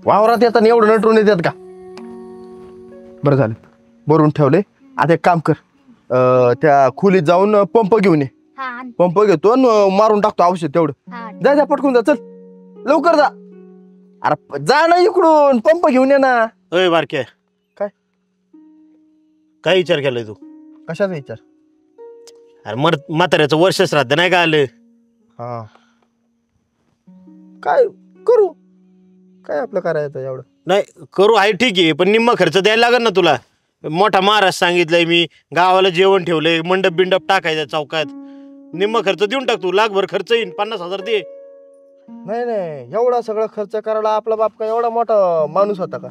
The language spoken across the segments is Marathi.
वावरात येतात एवढं नटून येतात का? बरं झालं भरून ठेवले. आता एक काम कर, त्या खोलीत जाऊन पंप घेऊन ये. पंप घेतो मारून टाकतो औषध तेवढं. जा पटकून जा, चल लवकर जा. अरे जा ना इकडून, पंप घेऊन ये ना. अय बारक्या, काय काय विचार केलाय तू? कशाचा विचार? अरे म्हाताऱ्याचं वर्ष श्राद्ध नाही का आलं? हा काय करू, काय आपलं करायचं एवढं? नाही करू आहे ठीक आहे, पण निम्मा खर्च द्यायला लागेल ना तुला. मोठा महाराज सांगितलंय मी, गावाला जेवण ठेवलंय, मंडप बिंडप टाकायचं चौकात. निम्मा खर्च देऊन टाक तू, लाखभर खर्च येईन, 50,000 दे. नाही नाही, एवढा सगळं खर्च करायला आपला बाप का एवढा मोठा माणूस होता का?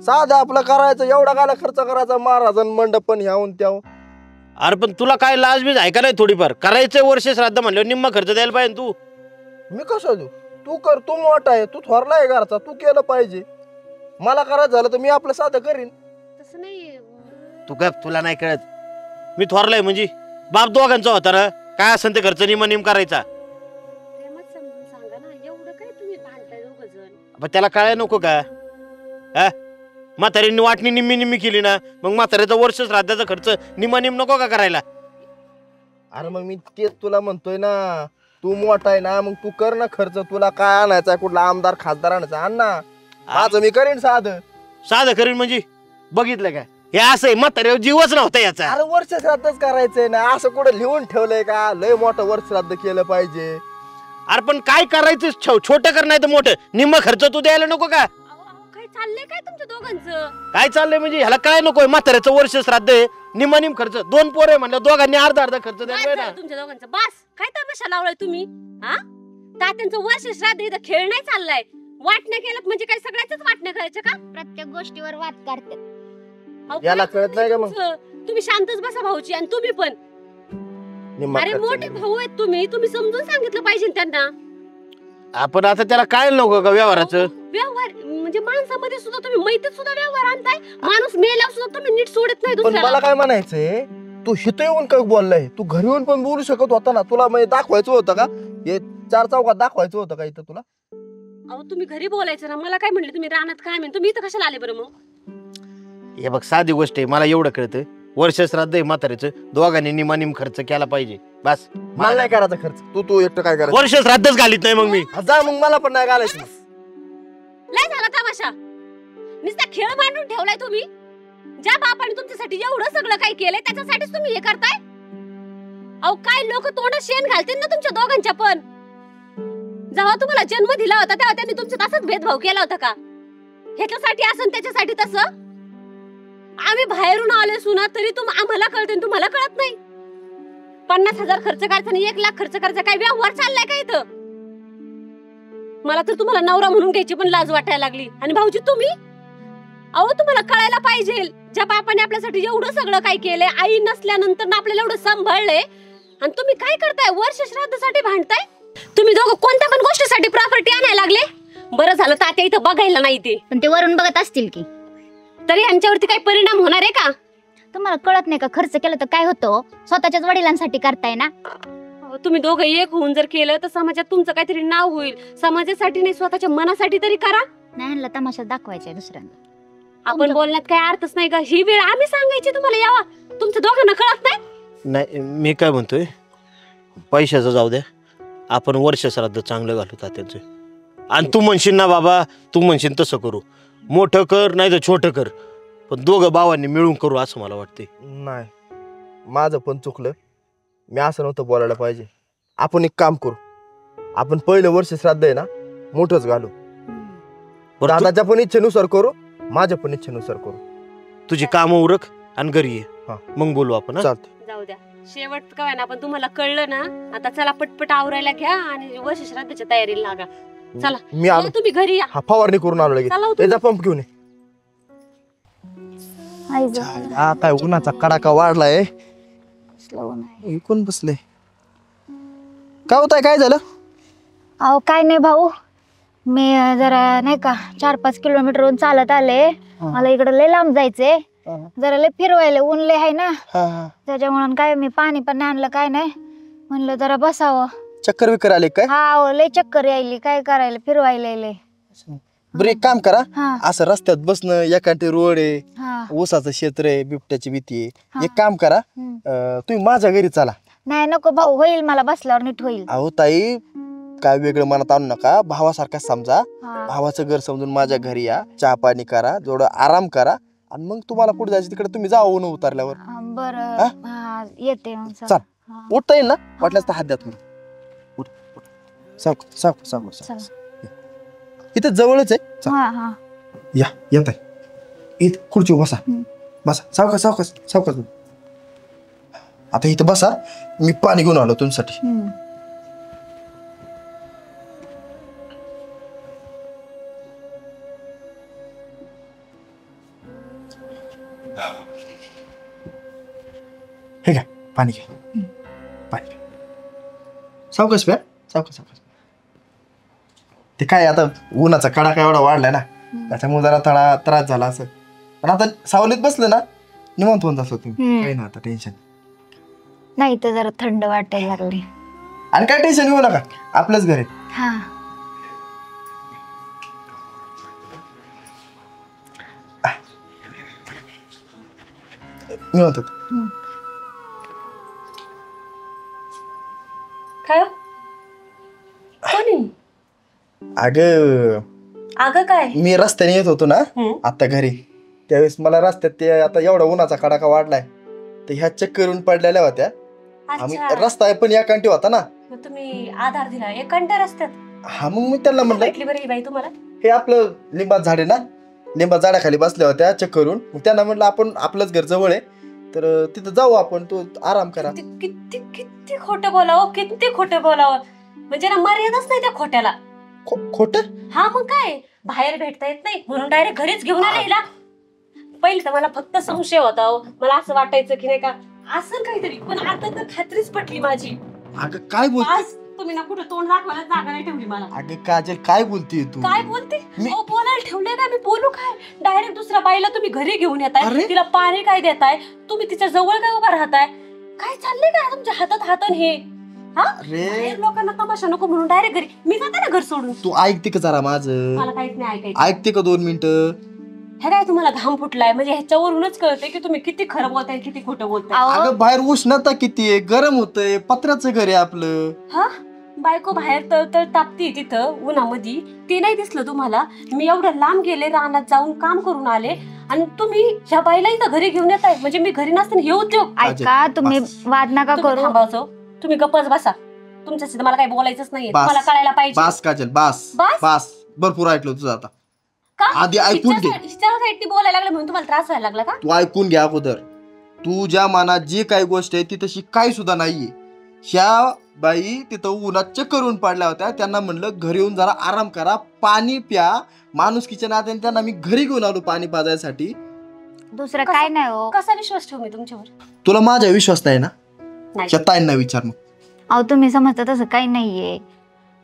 साधा आपलं करायचं, एवढा काय खर्च करायचा महाराजन मंडप पण ह्याहून त्याहून. अरे पण तुला काय लाज बीज आहे का नाही थोडीफार? करायचं वर्ष श्राद्ध म्हणल्यावर निम्मा खर्च द्यायला पाहिजे तू. मी कसं देऊ? तू कर, तू मोठा आहे, तू थोरला आहे घरचा, तू केलं पाहिजे. मला करायचं झालं तर मी आपलं साधं करीन. तसं नाही. तू काय, तुला नाही कळत? मी थोरलाय म्हणजे बाप दोघांचा होता ना, काय असेल ते खर्च निम करायचा. प्रेमात समजून सांगा ना, एवढं काय तुम्ही भांडताय दोघं जण? पण त्याला कळाय नको का? म्हाताऱ्यांनी वाटणी निम्मी केली ना, मग म्हाताऱ्याचा वर्ष श्राद्धाचा खर्च निम नको का करायला? अरे मग मी तेच तुला म्हणतोय ना, तू मोठा आहे ना, मग तू कर ना खर्च. तुला काय आणायचा, कुठला आमदार खासदार आणायचा आण ना. माझं मी करीन साधं करीन म्हणजे बघितलं का? हे असं आहे, म्हाताऱ्यावर जीवच नव्हता याचा. अरे वर्ष श्राद्धच करायचंय ना, असं कुठं लिहून ठेवलंय का लय मोठं वर्ष श्राद्ध केलं पाहिजे? अरे पण काय करायचं, छोटं कर नाही तर मोठं, निम्मा खर्च तू द्यायला नको का? काय चाललंय काय तुमच्या दोघांचं? काय चाललंय म्हणजे ह्याला काय नकोय? म्हाताऱ्याचं वर्ष श्राद्ध आहे, निम खर्च. 2 पोरं आहे म्हणलं, दोघांनी अर्धा खर्च द्यायला ना. तुमच्या दोघांचं बस काय तमाशा लावलाय तुम्ही? हा, तात्यांचं वर्ष श्राद्ध इथं खेळ नाही चाललाय. वाटण्या केलं म्हणजे काय सगळ्याच वाटण्या करायचं का? प्रत्येक गोष्टीवर वाद करतात. याला कळत नाही का मग? तुम्ही शांतच बसा भाऊची, आणि तुम्ही पण. अरे मोठे भाऊ आहेत तुम्ही समजून सांगितलं पाहिजे त्यांना. आपण आता त्याला काय नको का व्यवहाराचं? व्यवहार म्हणजे माणसामध्ये सुद्धा तुम्ही मैत्रीत सुद्धा व्यवहार आणताय. माणूस मेला सुद्धा तुम्ही नीट सोडत नाही पण दुसऱ्याला. मला काय म्हणायचंय, तू हिथं येऊन काय बोललाय? तू घरी येऊन पण बोलू शकत होता ना. तुला म्हणजे दाखवायचं होतं का? हे 4 चौकात दाखवायचं होतं का इथं तुला? अहो तुम्ही घरी बोलायचं ना. मला काय म्हणले तुम्ही रानात काय म्हणतो? तुम्ही इथं कशाला आले बरं मग? हे बघ साधी गोष्ट आहे, मला एवढं कळतं. वर्ष श्राद्ध आहे म्हाताऱ्याचं, दोघांनी निम खर्च केला पाहिजे बस. मला नाही करायचा खर्च. तू एकटं काय करायचं? वर्ष श्राद्धच घालीत नाही मग मी. जा मग, मला पण नाही घालायचं. लय झाला तमाशा. नुसता खेळ मांडून ठेवलाय तुम्ही. ज्या बापाने तुमच्यासाठी एवढं सगळं काही केलंय त्याच्यासाठीच तुम्ही हे करताय. अहो काय लोक तोंडात शेण घालतील ना तुमच्या दोघांच्या पण. जेव्हा तुम्हाला जन्म दिला होता तेव्हा त्यांनी तुमच्यात असाच भेदभाव केला होता का? ह्याच्यासाठी असं त्याच्यासाठी तसं. आम्ही बाहेरून आले सुना तरी आम्हाला कळते, तुम्हाला कळत नाही. 50,000 खर्च करायचा आणि 1 लाख खर्च करायचा, काय व्यवहार चाललाय का इथं? मला तर तुम्हाला नवरा म्हणून घ्यायची पण लाज वाटायला लागली. आणि भाऊजी तुम्ही, अहो तुम्हाला कळायला पाहिजे, ज्या बापाने आपल्यासाठी एवढं सगळं काय केलंय, आई नसल्यानंतर आपल्याला एवढं सांभाळलंय, आणि तुम्ही काय करताय? वर्ष श्राद्धासाठी भांडताय. तुम्ही दोघं कोणत्या पण गोष्टीसाठी प्रॉपर्टी आणायला लागले. बरं झालं तात्या इथं बघायला नाही ते. पण ते वरून बघत असतील की. तरी यांच्यावरती काही परिणाम होणार आहे का? तुम्हाला कळत नाही का? खर्च केलं तर काय होतं? स्वतःच्याच वडिलांसाठी करताय ना. तुम्ही दोघं एक होऊन जर केलं तर समाजात तुमचं काहीतरी नाव होईल. समाजासाठी नाही, स्वतःच्या मनासाठी तरी करा. नाही ह्यांना तमाशा दाखवायचा दुसऱ्यांना. आपण बोलण्यात काही अर्थच नाही का? ही वेळ आम्ही सांगायची तुम्हाला यावा, तुमच्या दोघांना कळत नाही? नाही मी काय म्हणतोय, पैशाचं जाऊ द्या, आपण वर्ष श्राद्ध चांगलं घालू तात्यांचं. आणि तू म्हणशील ना बाबा, तू म्हणशील तसं करू, मोठं कर नाही तर छोटं कर, पण दोघं भावांनी मिळून करू असं मला वाटतंय. नाही, माझं पण चुकलं. मी असं नव्हतं बोलायला पाहिजे. आपण एक काम करू, आपण पहिलं वर्ष श्राद्ध आहे ना मोठंच घालू. दादाच्या पण इच्छेनुसार करू, माझ्या पण इच्छेनुसार करू. तुझी कामं उरक आणि घरी ये, मग बोलू आपण. चालतं. जाऊ द्या, शेवट काय ना, पण तुम्हाला कळलं ना. आता चला पटपट आवरायला घ्या आणि वर्ष श्राद्धाच्या तयारीला लागा. चला मी आलो. तुम्ही घरी या. हा फवारणी करून आलो लगेच. त्याचा पंप घेऊन ये. काय उन्हाचा कडाका वाढलाय. कोण बसले? काय होतंय? काय झालं? अहो काय नाही भाऊ, मी जरा नाही का 4-5 किलोमीटरहून चालत आले. मला इकडे लय लांब जायचंय, जरा लय फिरवायला, ऊन लय आहे ना त्याच्यामुळे. काय मी पाणी पण आणलं, काय नाही, म्हणलं जरा बसावं. चक्कर विकर आले काय? हा लय चक्कर यायली, काय करायला, फिरवायला लय. बरं एक काम करा, हा असं रस्त्यात बसणं, एकांटी रोड आहे, हा ऊसाचं क्षेत्र आहे, बिबट्याची भीती आहे. हा. एक काम करा, हम्म. तुम्ही माझ्या घरी चला. नाही नको भाऊ, होईल मला बसल्यावर नीट होईल. अहो ताई, काय वेगळं मनात आणू नका, भावासारखा समजा. हा. भावाचं घर समजून माझ्या घरी या, चहा पाणी करा, थोडं आराम करा, आणि मग तुम्हाला कुठे जायचं तिकडे तुम्ही जाऊ ऊन उतरल्यावर. बरं हा येते मग चल. हा. उठता येईल ना, वाटल्यास तर हात द्या तुम्ही. उठ उठ. सावकाश सावकाश सावकाश चला. सावकाश. इथं जवळच आहे. चल. हा हा या येत आहे. इथं खुर्ची बसा. हम्म. बसा सावकाश सावकाश सावकाश. आता इथं बसा, मी पाणी घेऊन आलो तुमच्यासाठी. हम्म. हे घ्या पाणी घ्या. पाणी घ्या. सावकाश प्या, सावकाश सावकाश. ते काय आता उन्हाचा कडा काय एवढा वाढलाय ना, त्याच्यामुळे जरा थोडा त्रास झाला असं. पण आता सावलीत बसलं ना, निवांत होऊन जातो तुम्ही. हम्म. काही ना आता टेन्शन. नाही तर जरा थंड वाटायला लागली. आणि काय टेन्शन घेऊ नका, आपलंच घर आहे. हा मी म्हणतो काय कोणी अगं, अगं काय मी रस्त्याने येत होतो ना हम्म. आता घरी, त्यावेळेस मला रस्त्यात ते आता एवढा उन्हाचा कडाका वाढलाय, तर ह्या चक्कर येऊन पडलेल्या होत्या. आम्ही अच्छा रस्ता पण या कंटी होता ना. मग तुम्ही आधार दिला एकांट्या रस्त्यात हा मग मी त्यांना म्हणलं, भेटली बरं ही बाई तुम्हाला हे आपलं लिंबाचं झाड आहे ना, लिंबा झाडाखाली बसल्या होत्या चक्करून. मग त्यांना म्हटलं आपण आपलंच घर जवळ आहे, तर तिथं जाऊ आपण, तो आराम करा. किती किती किती खोटं बोलावं, किती खोटं बोलावं, म्हणजे ना मर्यादाच नाही त्या खोट्याला. खोट हा मग काय, बाहेर भेटता येत नाही म्हणून डायरेक्ट घरीच घेऊन आले हिला. पहिले तर मला फक्त संशय होता हो. मला असं वाटायचं की नाही का असं काहीतरी, पण आता तर खात्रीच पटली माझी. अगं काय बोलते, आज तुम्ही ना कुठं तोंड दाखवायला जागा नाही ठेवली मला. अगं काजल काय बोलतीये तू. काय बोलते मी- अहो, बोलायला ठेवलंय का मी, बोलू काय? डायरेक्ट दुसऱ्या बाईला तुम्ही घरी घेऊन येताय, अरे? तिला पाणी काय देताय, तुम्ही तिच्या जवळ काय उभा राहताय, काय चाललंय का तुमच्या हातात हातन हे? हा अरे बाहेर लोकांना तमाशा नको म्हणून डायरेक्ट घरी मी जाते ना घर सोडून. तू ऐकते का जरा माझं, मला काहीच नाही ऐकायचं. ऐकते का 2 मिनिटं. हे काय तुम्हाला घाम फुटलाय, म्हणजे ह्याच्यावरूनच कळतंय की तुम्ही किती खरं बोलताय किती खोटं बोलताय. अहो अगं बाहेर उष्णता किती आहे, गरम होतंय, पत्र्याचं घर आहे आपलं. हा बायको बाहेर तळतळ तापती तिथं उन्हामध्ये, ते नाही दिसलं तुम्हाला? मी एवढं लांब गेले, रानात जाऊन काम करून आले, आणि तुम्ही ह्या बाईला इथं घरी घेऊन येताय, म्हणजे मी घरी नसताना हे उद्योग. ऐका तुम्ही वाद नका तुम्ही करू. थांबावचं, तुम्ही गप्पच बसा. तुमच्याशी तर मला काही बोलायचंच नाहीये, बस. मला कळायला पाहिजे. बास काजल बास बास? बास, भरपूर ऐकलं तुझं आता. का? आधी ऐकून घे. हिच्या साईडनी बोलायला लागले म्हणून तुम्हाला त्रास व्हायला लागला का? तू ऐकून घ्या अगोदर. तुझ्या मनात जी काही गोष्ट आहे ती तशी काही सुद्धा नाहीये. ह्या बाई तिथं उन्हात चक्कर करून पडल्या होत्या, त्यांना म्हणलं घरी येऊन जरा आराम करा, पाणी प्या. माणुसकीच्या नात्याने त्यांना मी घरी घेऊन आलो पाणी पाजायसाठी. दुसरं काय नाही हो. कसा विश्वास ठेवू मी तुमच्यावर? तुला माझा विश्वास नाही ना? नाही. ताईंना विचार मग. अहो तुम्ही समजता तसं काही नाहीये.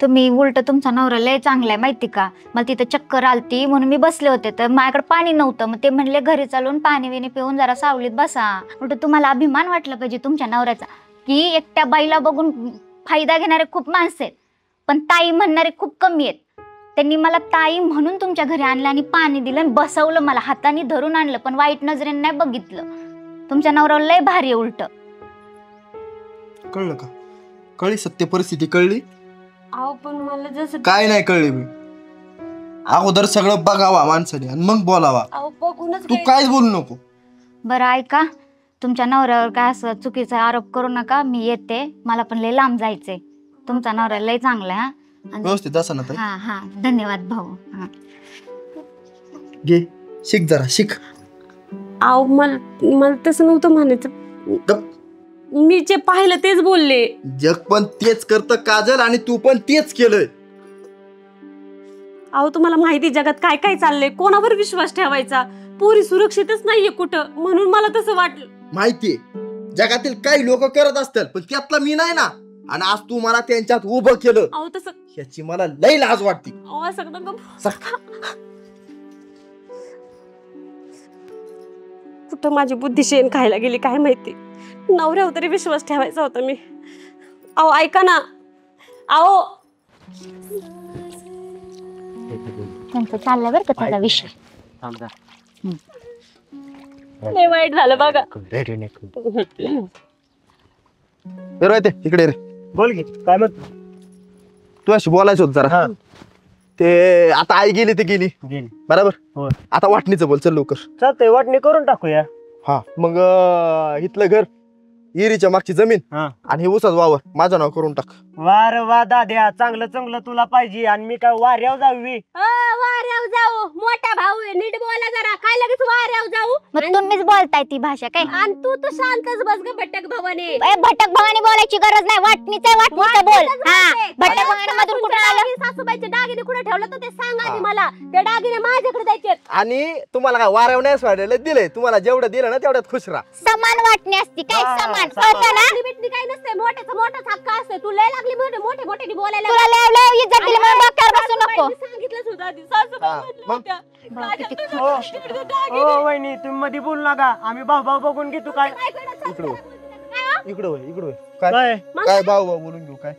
तुम्ही उलट तुमचा नवरा लय चांगला आहे माहिती का. मला तिथं चक्कर आलती म्हणून मी बसले होते, तर माझ्याकडे पाणी नव्हतं, मग ते म्हणले घरी चालून पाणी विणी पिऊन जरा सावलीत बसा. उलट तुम्हाला अभिमान वाटला पाहिजे तुमच्या नवऱ्याचा, की एकट्या बाईला बघून फायदा घेणारे खूप माणसं आहेत, पण ताई म्हणणारे खूप कमी आहेत. त्यांनी मला ताई म्हणून तुमच्या घरी आणलं आणि पाणी दिलं आणि बसवलं, मला हाताने धरून आणलं, पण वाईट नजरेने नाही बघितलं. तुमच्या नवऱ्याला लय भारी आहे उलट. कळलं का? कळली सत्य परिस्थिती कळली? अहो पण मला जसं काय नाही कळली मी. अगोदर सगळं बघावा माणसाने आणि मग बोलावा. अहो बघूनच तू काय- काहीच बोलू नको. बरं ऐका, तुमच्या नवऱ्यावर काय असं चुकीचा आरोप करू नका. मी येते, मला पण लय लांब जायचंय. तुमचा नवरा लय चांगला आहे. हा व्यवस्थित असं ना ताई. हा हा धन्यवाद भाऊ. हा. घे शिक जरा शिक. अहो मला तसं नव्हतं म्हणायचं, गप. मी जे पाहिलं तेच बोलले. जग पण तेच करतं काजल, आणि तू पण तेच केलंय. अहो तुम्हाला माहिती जगात काय काय चाललंय, कोणावर विश्वास ठेवायचा, पुरी सुरक्षितच नाहीये कुठं, म्हणून मला तसं वाटलं. माहितीये जगातील काही लोक करत असतात, पण त्यातला मी नाही ना. आणि आज तू मला त्यांच्यात उभं केलं, अहो तसं ह्याची मला लई लाज वाटते. अहो सगळं कुठं माझी बुद्धी शेण खायला गेली काय माहिती. नवऱ्यावर तरी विश्वास ठेवायचा होता मी. अहो ऐका ना, अहो आमचं चाललं बरं का त्याचा विषय. लय वाईट झालं बघा. रोहित इकडे रे. बोल की काय मग तू अशी बोलायचं होतं जरा. ते आता आई गेली ते गेली बरोबर. होय. आता वाटणीचं बोल चल लवकर. चालतंय वाटणी करून टाकूया. हा मग इथलं घर इरीच्या मागची जमीन हा आणि हे ऊसाच वावर माझं नाव करून टाक. वार वा दाद्या चांगलं चांगलं तुला पाहिजे आणि मी काय वाऱ्यावर जावी. वाऱ्याव जाऊ मोठा भाऊ आहे, नीट बोला जरा. काय लगेच वाऱ्याव जाऊ? मग तुम्हीच बोलताय ती भाषा काय? आणि तू तर शांतच बस ग भटक भवाने. ए, भटक भवानी बोलायची गरज नाही. वाटणीचं वाटणीचं बोल. हा भटक भवानी मधून कुठं आलं? सासूबाईचे दागिने कुठे ठेवलं तर ते सांगा आधी मला. ते दागिने माझ्याकडे द्यायचे. आणि तुम्हाला काय वारवण्यास वाढलेलं दिलंय. तुम्हाला जेवढं दिलं ना तेवढ्यात खुश राहा. समान वाटणी असती काय? हा, समान समान. कळतं ना? बिटणी काही नसते. मोठ्याचा मोठाच हक्क असते. तू लय लागली मोठे मोठे मोठे बोलायला. तुला लय लय इज्जत दिली म्हणून डोक्यावर बसू नको. सांगितलं सुद्धा आधी. सासूबाई हा, म्हणल्या मग? होत्या. बा, काय किती तुझं हो. तिकडे दागिने. हो वहिनी तुम्ही मध्ये बोलू नका. आम्ही भाऊ भाऊ बघून घेतो काय. काय करत इकडं सासूबाई बोलते त्याचं काय हो? इकडं होय इकडं होय. काय काय काय भाऊ भाऊ बोलून घेऊ काय.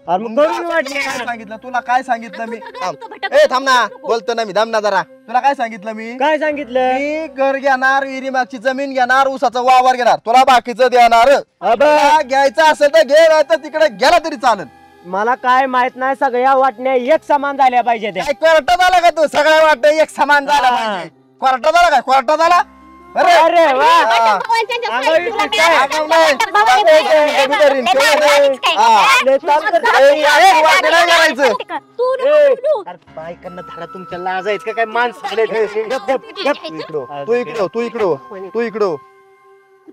अरे मग करून वाटणी काय सांगितलं तुला काय सांगितलं मी. थांब. तू भटक ए थांब ना बोलतो ना मी. थांब ना जरा. तुला काय सांगितलं मी. काय सांगितलं. मी घर घेणार विहिरी मागची जमीन घेणार ऊसाचा वावर घेणार तुला बाकीचं देणार. अबे, तुला घ्यायचं असेल तर घे नाही तर तिकडे गेला तरी चालेल. मला काय माहित नाही सगळ्या वाटण्या एक समान झाल्या पाहिजे त्या. काय कोर्टात आला का तू. सगळ्या वाटत एक समान झाला हा. पाहिजे. कोर्टात आला काय कोर्टात आला. अरे अरे वा हा. भवानीच्या अंगावर साईडला इतकी मी काय? आता आगाऊ नाही. भवानी बाकी काही कमी करीन. लय ठेव. भारीच काय? हा. लय चाल करते. ए, वाटं नाही करायचं. तू ए, नको बोलू. अरे बायकांना धडा तुमच्या लाज आहेत का काय माणसं आले. गप, गप, गप. तू इकडं हो. तू इकडं हो. तू इकडं हो. तू इकडं हो.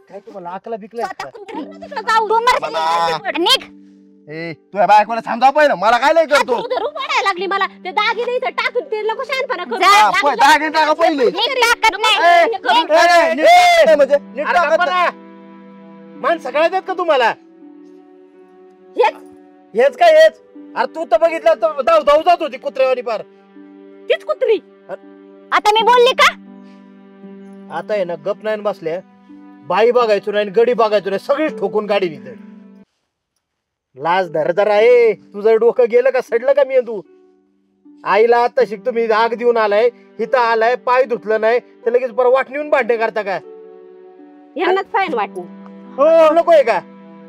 काय तुम्हाला आकला बिकला स्वतः कुठं तिकडं जाऊ. तू मर मला- निघ. ए तुझ्या बायकोला समजाव पहिलं मला काय लय करतो. तू धरून पडायला लागली मला. ते दागिने इथं टाकून ते नको शहाणपणा करू. जा, हा, पै- दागिने टाका पहिले. निघ टाकत नाही. ए, ए, नीट- ए, म्हणजे नीट अरे टाकत गप्पा नाही. ना. माणसं कळतात का तुम्हाला. हेच हेच काय हेच. अरे तू तर बघितलं तर धाव धाव जात होती कुत्र्यावानी पार. तीच कुत्री. आता मी बोलली का? आता आहे ना गप नाही बसल्या. बाई बघायचो नाही गडी बघायचो नाही सगळीच ठोकून गाडी निघत. लाज धर जरा आहे. तुझं डोकं गेलं का सडलं का मी तू. आईला आता शिकतो मी आग देऊन आलाय इथं आलाय पाय धुतलं नाही तर लगेच बरं वाटणीहून भांडे करता का. यांनाच फाईन वाटली. हो नकोय का.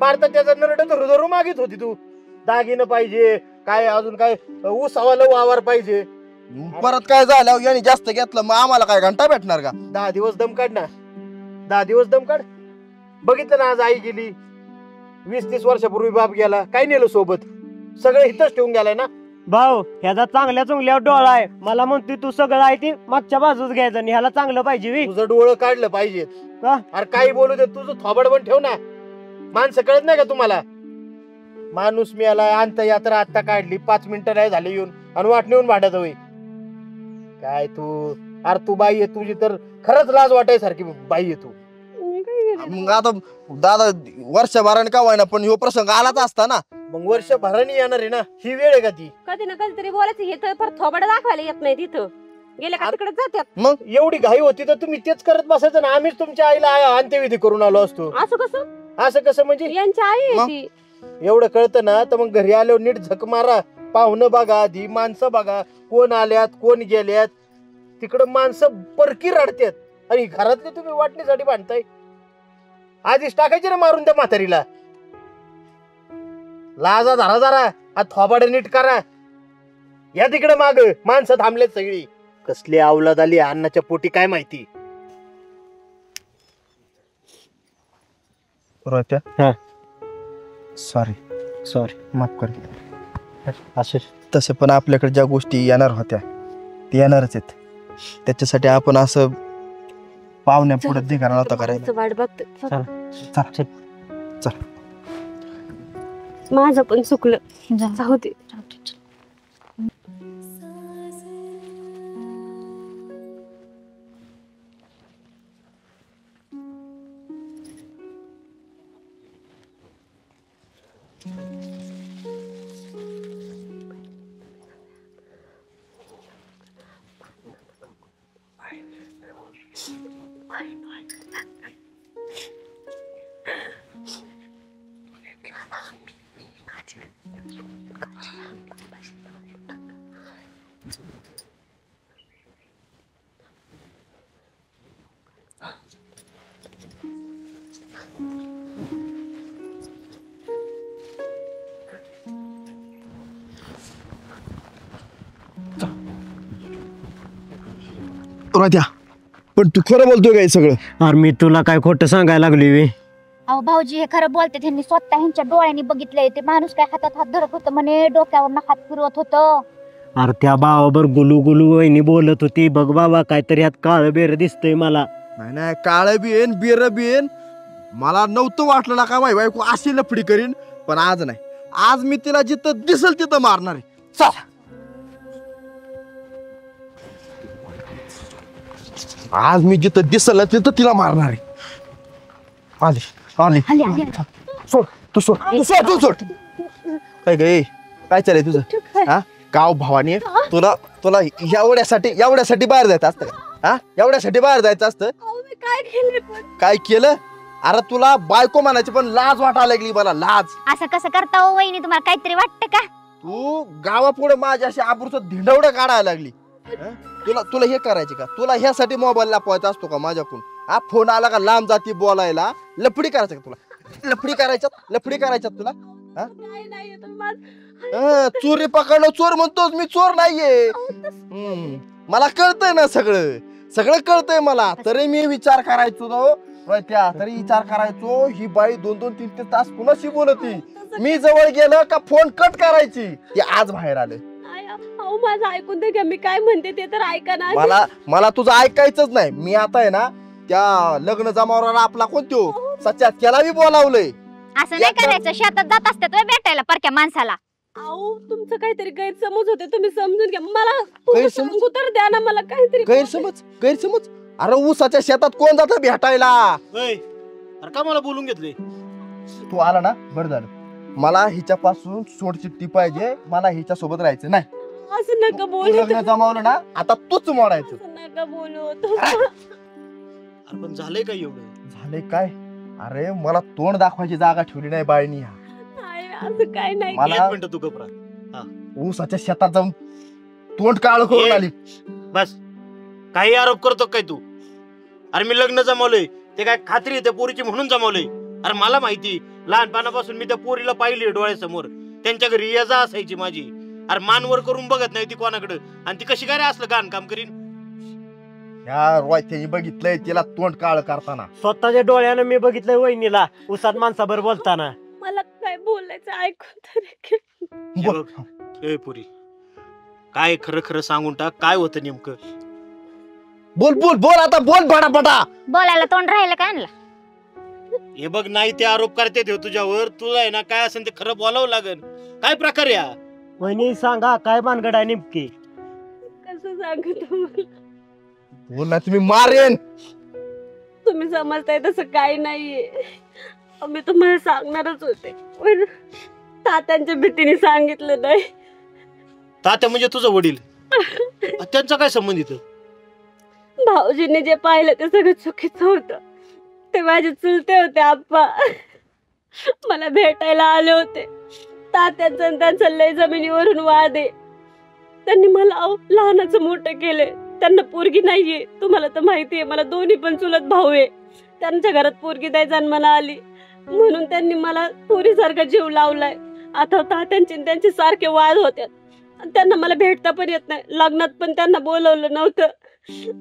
पार तर त्याचा नरड धरू धरू मागित होती तू. दागिनं पाहिजे काय अजून काय ऊसावाला वावर पाहिजे. परत काय झालं याने जास्त घेतलं मग आम्हाला काय घंटा भेटणार का. 10 दिवस दम काढ ना. 10 दिवस दम काढ. बघितलं ना आज आई गेली. 20-30 वर्षापूर्वी बाप गेला. काय नेलं सोबत. सगळं इथंच ठेवून गेलाय ना. भाऊ ह्याचा चांगल्या चुंगल्या डोळा आहे. मला म्हणतोय तू सगळं आहे ते मागच्या बाजूच घ्यायचं आणि ह्याला चांगलं पाहिजे. तुझं डोळं काढलं पाहिजे का. अरे काही बोलू दे तुझं थोबड पण ठेव ना. माणसं कळत नाही का तुम्हाला. माणूस मिळाला अंतयात्रा आता काढली 5 मिनिटं नाही झाले येऊन आणि वाटणीहून भांडत होई. काय तू. अरे तू बाई आहे तुझी तर खरंच लाज वाटायसारखी बाई आहे तू. मग आता दादा वर्षभराने का व्हायना पण ह्यो प्रसंग आलाच असता ना. मग वर्षभराने येणार आहे ना. ही वेळ आहे का ती. कधी ना कधीतरी बोलायचं. हे तर परत थोबड दाखवायला येत नाही तिथं. गेले का तिकडे जातात. मग एवढी घाई होती तर तुम्ही तेच करत बसायचं ना. आम्हीच तुमच्या आईला अंत्यविधी करून आलो असतो. असं कसं. असं कसं म्हणजे यांची आई आहे मग? ती. एवढं कळतं ना तर मग घरी आल्यावर नीट झक मारा. पाहुणं बघा आधी माणसं बघा कोण आल्यात कोण गेल्यात. तिकडं माणसं परकी रडतात आणि घरातले तुम्ही वाटणीसाठी भांडताय. आधीच टाकायचे ना मारून त्या म्हातारीला. लाजा धरा जरा. हा थोबाड नीट करा. या तिकडे माग माणसं थांबलेत सगळी. कसली अवलाद आली अन्नाच्या पोटी काय माहिती. हा. सॉरी माफ कर. असं तसे पण आपल्याकडे ज्या गोष्टी येणार होत्या ते येणारच आहेत. त्याच्यासाठी आपण असं पाहुण्या पुढे धिंगाणा नव्हता करायला. वाट बघत. चल चल. माझं पण चुकलं. जा. जाऊ दे. त्या पण तू खरं बोलतोय काय सगळं? अरे मी तुला काय खोटं सांगायला लागली वे? अहो भाऊजी हे खरं बोलते, त्यांनी स्वतः ह्यांच्या डोळ्यांनी बघितलंय. ते माणूस काय हातात हात धरत होतं म्हणे, डोक्यावर हात फिरवत होतं. अरे त्या भावाबर गुलू गुलू वहिनी बोलत होती. बघ बाबा काहीतरी यात काळ बेर दिसतंय मला. नाही नाही, काळ बी येईन बिर बी येईन. मला नव्हतं वाटलं ना का माझी बायको अशी लफडी करीन, पण आज नाही. आज मी तिला जिथं दिसल तिथं मारणार आहे. चल आज मी जिथं दिसल तिथं तिला मारणार आहे. आली आली आली, आली. सोड तू सोड तू सोड तू सोड. काय गे काय चाललंय तुझं? हा गाव भावानी तुला तुला एवढ्यासाठी बाहेर जायचं असतं का? हा एवढ्यासाठी बाहेर जायचं असतं? मी काय केले पण? काय केलं? अरे तुला बायको म्हणायची पण लाज वाटायला लागली मला, लाज. असं कसं करता हो वहिनी, तुम्हाला काहीतरी वाटतं का? तू गावापुढे माझ्या अशी आबरूचं धिंडवडं काढायला लागली. हं? तुला हे करायचे का? तुला ह्यासाठी मोबाईल लापवायचा असतो का माझ्याकडून? हा फोन आला का लांब जाती बोलायला? लफडी करायचं का तुला? लफडी करायच्यात तुला? काय नाही येत माझं. चोरी पकडलं चोर म्हणतोस, मी चोर नाहीये. मला कळतंय ना सगळं कळतंय मला. तरी मी विचार करायचो तरी विचार करायचो ही बाई 2-2, 3-3 तास कुणाशी बोलती. मी जवळ गेलं का फोन कट करायची. ते आज बाहेर आलं. अहो माझं ऐकून दे, मी काय म्हणते ते तर ऐका ना. मला तुझं ऐकायचंच नाही. मी आता आहे ना त्या लग्न जमावराला आपला कोणतो सच्यात केला बी बोलावलंय. असं नाही करायचं, शेतात जात असतात व्हय भेटायला परक्या माणसाला. अहो तुमचं काहीतरी गैरसमज होते, तुम्ही समजून घ्या. मला गैरसमज? सांगू तर द्या ना मला काहीतरी. गैरसमज? अरे ऊसाच्या शेतात कोण जातं भेटायला? अरे का मला बोलून घेतले? तू आला ना बरं झालं. मला हिच्यापासून सोडचिट्टी पाहिजे. मला हिच्या सोबत राहायचं नाही. असं नका तू बोलू. लग्न जमावलं ना आता तूच मोडायचं. असं नका बोलू. अरे पण झालंय काय एवढं? झाले काय? अरे मला तोंड दाखवायची जागा ठेवली नाही बाईनी. नाही असं काय नाही. मला एक मिनिट तू गप्रा. ऊसाच्या शेतात जाऊन तोंड काळ करून आली. बस काही आरोप करतो काय तू? अरे मी लग्न जमवलंय ते काय खात्री आहे त्या पोरीची म्हणून जमवलंय. अरे मला माहिती, लहानपणापासून मी त्या पोरीला पाहिली डोळ्यासमोर. त्यांच्या घरी ये जा असायची माझी. अरे मानवर करून बघत नाही ती कोणाकडे, आणि ती कशी काय रे असलं काम करीन? या रोयत्याने बघितलंय तिला तोंड काळ करताना. स्वतःच्या डोळ्यानं मी बघितलंय वहिनीला उसात माणसाबर बोलताना. मला काय बोलायचं ऐकून तरी. हे बघ, ए पुरी काय खरं सांगून टाक, काय होतं नेमकं? बोल आता बोल बडा. बोलायला तोंड राहिलं का आणला? हे बघ, नाही ते आरोप करते देव तुझ्यावर. तुला आहे ना काय असेल ते खरं बोलावं लागेल. काय प्रकार या वहिनी सांगा, काय भानगड आहे नेमकी? कसं सांगू तुम्हाला? बोल ना, तुम्ही मारेन. तुम्ही समजताय तसं काही नाहीये. मी तुम्हाला सांगणारच होते, पण तात्यांच्या भीतीने सांगितलं नाही. तात्या म्हणजे तुझं वडील? त्यांचा काय संबंध इथं? भाऊजींनी जे पाहिलं ते सगळं चुकीचं होतं. ते माझे चुलते होते आप्पा, मला भेटायला आले होते. तात्यांचं त्यांचं लय जमिनीवरून वाद आहे. त्यांनी मला लहानाचं मोठं केले. त्यांना पोरगी नाहीये, तुम्हाला तर माहितीये. मला दोन्ही पण चुलत भाऊ आहे. त्यांच्या घरात पोरगी द्यायचा मला आली म्हणून त्यांनी मला पोरीसारखा जीव लावलाय. आता तात्यांचे त्यांचे सारखे वाद होत्यात. त्यांना मला भेटता पण येत नाही. लग्नात पण त्यांना बोलवलं नव्हतं,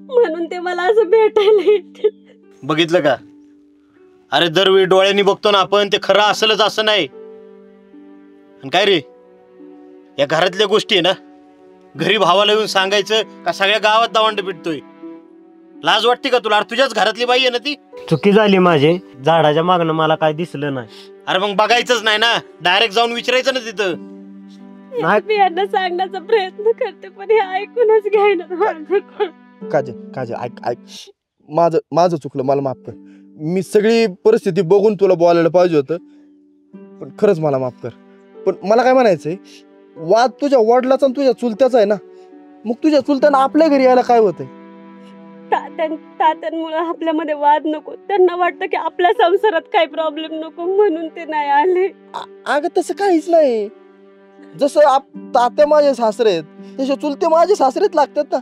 म्हणून ते मला असं भेटायला येते. बघितलं का? अरे दरवेळी डोळ्यांनी बघतो ना आपण, ते खरं असेलच असं नाही. आणि काय रे, या घरातल्या गोष्टी आहे ना, घरी भावाला येऊन सांगायचं का सगळ्या गावात दावंड पिटतोय? लाज वाटते का तुला? तुझ्याच घरातली बाई आहे ना ती. चुकी झाली माझी, झाडाच्या मागणं मला काय दिसलं नाही. अरे मग बघायचंच नाही ना, डायरेक्ट जाऊन विचारायचं ना तिथं. मी यांना सांगण्याचा प्रयत्न करते, पण हे ऐकूनच घ्यायला. काजल ऐक माझं चुकलं, मला माफ कर. मी सगळी परिस्थिती बघून तुला बोलायला पाहिजे होतं, पण खरंच मला माफ कर. पण मला काय म्हणायचंय, वाद तुझ्या वडिलाचा आणि तुझ्या चुलत्याचा आहे ना, मग तुझ्या चुलत्यानं आपल्या घरी यायला काय होतंय? तात्यांमुळे आपल्यामध्ये वाद नको. त्यांना वाटतं की आपल्या संसारात काही प्रॉब्लेम नको म्हणून ते नाही आले. अगं तसं काहीच नाही. जसं तात्या माझे सासरे आहेत तसे चुलते माझे सासरेच लागतात ना.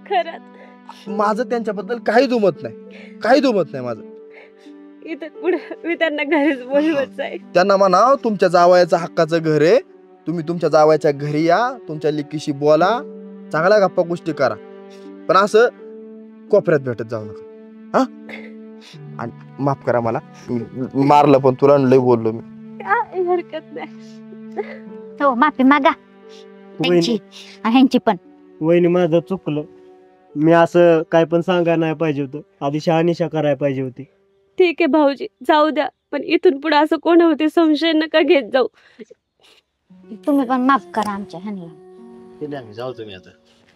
खरंच माझं त्यांच्याबद्दल काही दुमत नाही माझं. इथं पुढे मी त्यांना घरीच बोलवत आहे. त्यांना म्हणा तुमच्या जावयाचं हक्काचं घर आहे, तुम्ही तुमच्या जावयाच्या घरी या, तुमच्या लेकीशी बोला, चांगल्या गप्पा गोष्टी करा. पण असं कोपऱ्यात भेटत जाऊ नका. हा आणि माफ करा मला, मी मारलं पण तुला लय बोललो मी. काय हरकत नाही. हो माफी मागा त्यांची आणि ह्यांची पण. वहिनी माझं चुकलं. मी असं काय पण सांगायला नाही पाहिजे होतं. आधी शहानिशा करायला पाहिजे होती. ठीक आहे भाऊजी, जाऊ द्या, पण इथून पुढे असं कोणावरती संशय नका घेत जाऊ. तुम्ही पण माफ करा आमच्या ह्यांना. जाऊ तुम्ही आता.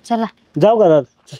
चला जाऊ का दादा?